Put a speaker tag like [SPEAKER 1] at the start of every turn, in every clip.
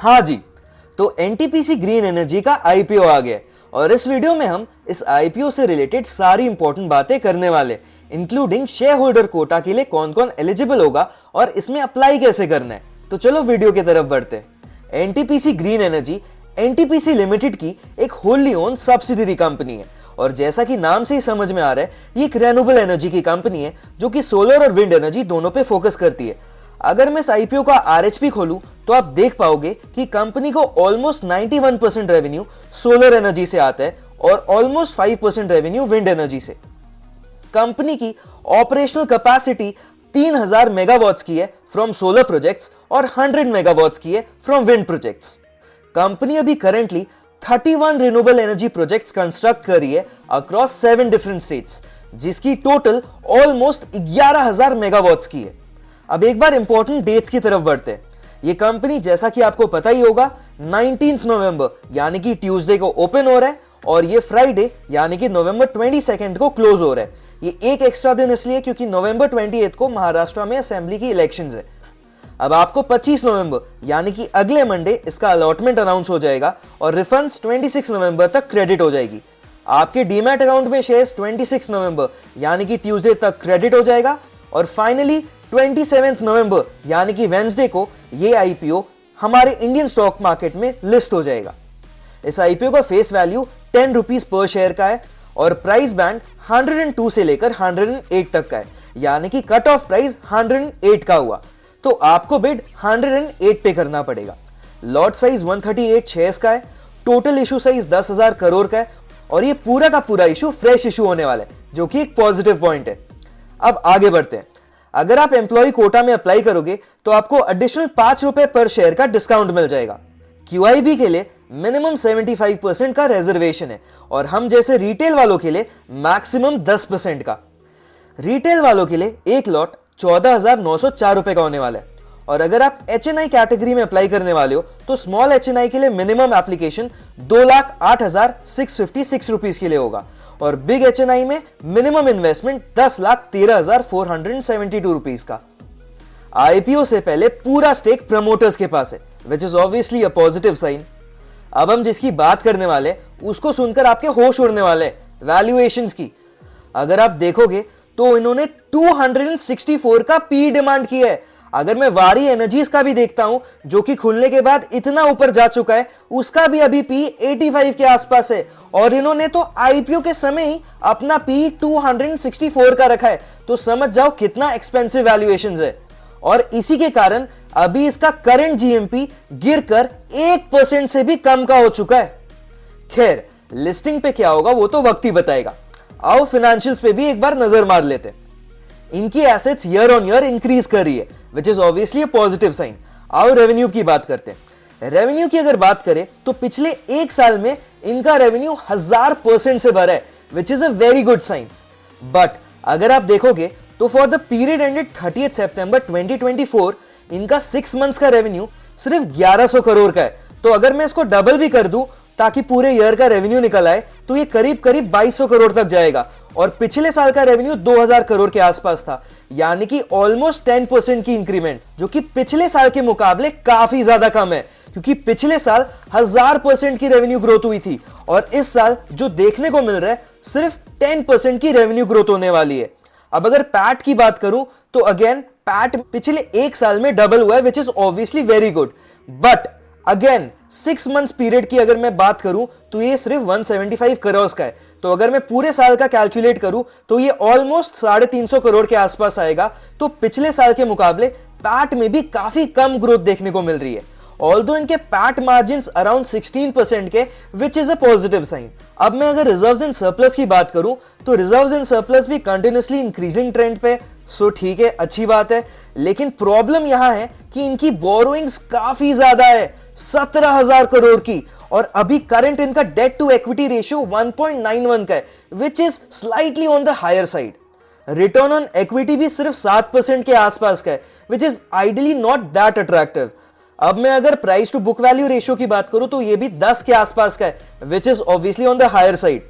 [SPEAKER 1] हाँ जी, तो NTPC green energy का आईपीओ आ गया और इस वीडियो में हम इस आईपीओ से रिलेटेड सारी इंपॉर्टेंट बातें करने वाले, इंक्लूडिंग शेयर होल्डर कोटा के लिए कौन कौन एलिजिबल होगा और इसमें अप्लाई कैसे करना है। तो चलो वीडियो की तरफ बढ़ते हैं। NTPC green energy NTPC limited की एक होल्ली ओन सब्सिडरी कंपनी है और जैसा कि नाम से ही समझ में आ रहा है, ये एक रेन्यूएबल एनर्जी की कंपनी है जो कि सोलर और विंड एनर्जी दोनों पे फोकस करती है। अगर मैं इस आईपीओ का आरएचपी खोलूं तो आप देख पाओगे कि कंपनी को ऑलमोस्ट 91% रेवेन्यू सोलर एनर्जी से आता है और ऑलमोस्ट 5% रेवेन्यू विंड एनर्जी से। कंपनी की ऑपरेशनल कैपेसिटी 3000 मेगावाट्स की है फ्रॉम सोलर प्रोजेक्ट्स और 100 मेगावाट्स की है फ्रॉम विंड प्रोजेक्ट्स। कंपनी अभी currently 31 renewable energy projects construct कर रही है अक्रॉस 7 डिफरेंट स्टेट्स, जिसकी टोटल ऑलमोस्ट 11000 मेगावाट्स की है। अब एक बार इंपॉर्टेंट डेट्स की तरफ बढ़ते हैं। ये कंपनी जैसा कि आपको पता ही होगा 19 नवंबर यानी कि ट्यूसडे को ओपन हो रहा है और ये फ्राइडे यानी कि नवंबर 22 को क्लोज हो रहा है। ये एक एक्स्ट्रा दिन इसलिए क्योंकि नवंबर 28 को महाराष्ट्र में असेंबली की इलेक्शंस है। अब आपको 25 नवंबर यानी कि अगले मंडे इसका अलॉटमेंट अनाउंस हो जाएगा और रिफंड्स 26 नवंबर तक क्रेडिट हो जाएगी। आपके डीमैट अकाउंट में शेयर्स 26 नवंबर यानी कि ट्यूसडे तक क्रेडिट हो जाएगा और फाइनली 27 नवंबर यानी कि वेंसडे को ये आईपीओ हमारे इंडियन स्टॉक मार्केट में लिस्ट हो जाएगा। इस आईपीओ का face value 10 rupees per share का है और प्राइस बैंड 102 से लेकर 108 तक का है, यानी कि कट ऑफ प्राइस 108 का हुआ तो आपको बिड 108 पे करना पड़ेगा। लॉट साइज 138 शेयर्स का है, टोटल इशू साइज 10,000 करोड़ का है और ये पूरा का पूरा इशू फ्रेश इशू होने वाला है, जो कि एक पॉजिटिव पॉइंट है। अब आगे बढ़ते हैं। अगर आप एम्प्लॉय कोटा में अप्लाई करोगे तो आपको एडिशनल 5 रुपए पर शेयर का डिस्काउंट मिल जाएगा। क्यूआईबी के लिए मिनिमम 75% का रिजर्वेशन है और हम जैसे रिटेल वालों के लिए मैक्सिमम 10% का। रिटेल वालों के लिए एक लॉट 14,904 रुपए का होने वाला है और अगर आप एचएनआई कैटेगरी में अप्लाई करने वाले हो तो स्मॉल एचएनआई के लिए मिनिमम एप्लीकेशन 2,08,656 रुपीज के लिए होगा और बिग एचएनआई में मिनिमम इन्वेस्टमेंट 10,13,472 रुपीज का। आईपीओ से पहले पूरा स्टेक प्रमोटर्स के पास है, which is obviously a positive sign. अब हम जिसकी बात करने वाले उसको सुनकर आपके होश उड़ने वाले वैल्यूएशंस की। अगर आप देखोगे तो इन्होंने 264 का पी डिमांड किया है। अगर मैं वारी एनर्जीज का भी देखता हूं जो कि खुलने के बाद इतना ऊपर जा चुका है, उसका भी अभी पी 85 के आसपास है और इन्होंने तो आईपीओ के समय ही अपना पी 264 का रखा है, तो समझ जाओ कितना एक्सपेंसिव वैल्यूएशंस है। और इसी के कारण अभी इसका करंट जीएमपी गिरकर 1% से भी कम का हो चुका है। खैर, लिस्टिंग पे क्या होगा वो तो वक्त ही बताएगा। आओ फाइनेंशियल्स पे भी एक बार नजर मार लेते हैं। इनकी assets year on year increase कर रही है, which is obviously a positive sign. आओ रेवेन्यू की बात करते हैं। रेवेन्यू की अगर बात करें तो पिछले एक साल में इनका रेवेन्यू 1000% से बढ़ा है, which is a very good sign. But अगर आप देखोगे तो फॉर द पीरियड एंडेड 30 सितंबर 2024 इनका 6 मंथ्स का रेवेन्यू सिर्फ 1100 करोड़ का है। तो अगर मैं इसको डबल भी कर दूं ताकि पूरे ईयर का रेवेन्यू निकल आए तो ये करीब करीब 2200 करोड़ तक जाएगा और पिछले साल का रेवेन्यू 2000 करोड़ के आसपास था, यानी कि ऑलमोस्ट 10% की इंक्रीमेंट, जो कि पिछले साल के मुकाबले काफी ज्यादा कम है क्योंकि पिछले साल 1000% की रेवेन्यू ग्रोथ हुई थी और इस साल जो देखने को मिल रहा है सिर्फ 10% की रेवेन्यू ग्रोथ होने वाली है। अब अगर पैट की बात करूं तो अगेन पैट पिछले एक साल में डबल हुआ है, which is obviously very good. But again 6 months period की अगर मैं बात करूं तो ये सिर्फ 175 करोड़ का है। तो अगर मैं पूरे साल का कैलकुलेट करूं तो ये ऑलमोस्ट 350 करोड़ के आसपास आएगा। तो पिछले साल के मुकाबले पैट में भी काफी कम ग्रोथ देखने को मिल रही है, ऑल्दो इनके पैट मार्जिन्स अराउंड 16% के, which is a positive sign. अब मैं अगर रिजर्व्स एंड सरप्लस की बात करूं तो रिजर्व्स एंड सरप्लस भी कंटिन्यूअसली इंक्रीजिंग ट्रेंड पे, सो ठीक है, अच्छी बात है। लेकिन प्रॉब्लम यहां है कि इनकी बोरोइंग्स काफी ज्यादा है, 17,000 करोड़ की, और अभी करंट इनका डेट टू इक्विटी रेशियो 1.91 का है, which is slightly on the higher side. Return on equity भी सिर्फ 7% के आसपास का है, which is ideally not that attractive. अब मैं अगर price to book value ratio की बात करूं तो ये भी 10 के आसपास का है, which is obviously on the higher side.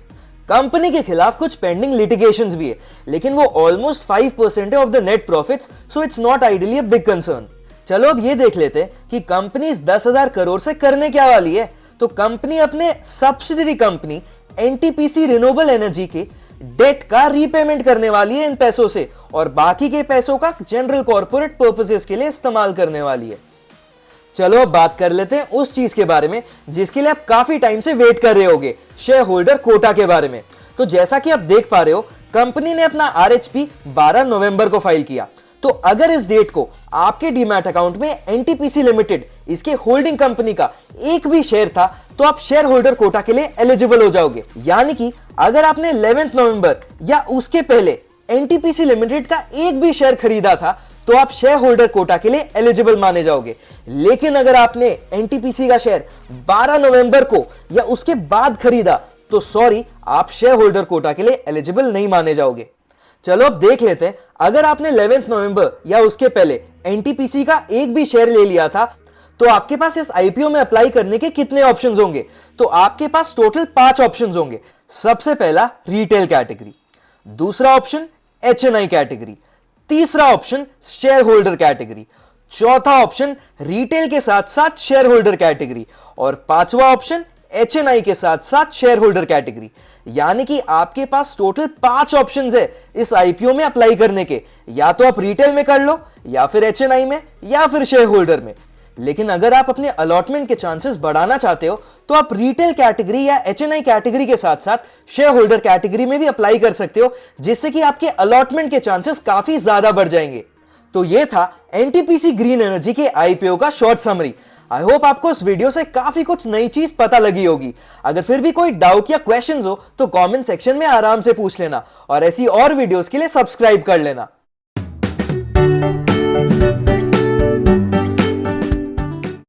[SPEAKER 1] Company के खिलाफ कुछ पेंडिंग लिटिगेशंस भी है, लेकिन वो ऑलमोस्ट 5% है of the net profits, so it's not ideally a big concern. चलो अब ये देख लेते हैं कि कंपनी इस 10,000 करोड़ से करने क्या वाली है। तो कंपनी अपने subsidiary company NTPC renewable energy के डेट का रीपेमेंट करने वाली है इन पैसों से, और बाकी के पैसों का जनरल कॉर्पोरेट पर्पसेस के लिए इस्तेमाल करने वाली है। चलो अब बात कर लेते हैं उस चीज के बारे में जिसके लिए आप काफी टाइम से वेट कर रहे होगे, शेयर होल्डर कोटा के बारे में। तो जैसा कि आप देख पा रहे हो, कंपनी ने अपना आरएचपी 12 नवंबर को फाइल किया। तो अगर इस डेट को आपके डीमैट अकाउंट में एनटीपीसी लिमिटेड, इसके होल्डिंग कंपनी का एक भी शेयर था, तो आप शेयर होल्डर कोटा के लिए एलिजिबल हो जाओगे। यानी कि अगर आपने 11 नवंबर या उसके पहले एनटीपीसी लिमिटेड का एक भी शेयर खरीदा था, तो आप शेयर होल्डर कोटा के लिए एलिजिबल माने जाओगे। लेकिन अगर आपने एनटीपीसी का शेयर 12 नवंबर को या उसके बाद खरीदा, तो सॉरी, आप शेयर होल्डर कोटा के लिए एलिजिबल नहीं माने जाओगे। चलो अब देख लेते हैं, अगर आपने 11 नवंबर या उसके पहले एनटीपीसी का एक भी शेयर ले लिया था, तो आपके पास इस आईपीओ में अप्लाई करने के कितने ऑप्शंस होंगे। तो आपके पास टोटल 5 ऑप्शंस होंगे। सबसे पहला रिटेल कैटेगरी, दूसरा ऑप्शन एचएनआई कैटेगरी, तीसरा ऑप्शन शेयर होल्डर कैटेगरी, चौथा ऑप्शन रिटेल के साथ साथ शेयर होल्डर कैटेगरी, और पांचवा ऑप्शन एचएनआई के साथ साथ शेयर होल्डर कैटेगरी। यानी कि आपके पास टोटल 5 ऑप्शंस है इस आईपीओ में अप्लाई करने के। या तो आप रिटेल में कर लो, या फिर एचएनआई में, या फिर शेयर होल्डर में। लेकिन अगर आप अपने अलॉटमेंट के चांसेस बढ़ाना चाहते हो, तो आप रिटेल कैटेगरी या एचएनआई कैटेगरी के साथ साथ शेयर होल्डर कैटेगरी में भी अप्लाई कर सकते हो, जिससे कि आपके अलॉटमेंट के चांसेस काफी ज्यादा बढ़ जाएंगे। तो ये था एनटीपीसी ग्रीन एनर्जी के आईपीओ का शॉर्ट समरी। आई होप आपको इस वीडियो से काफी कुछ नई चीज पता लगी होगी। अगर फिर भी कोई डाउट या क्वेश्चंस हो तो कमेंट सेक्शन में आराम से पूछ लेना, और ऐसी और वीडियोस के लिए सब्सक्राइब कर लेना।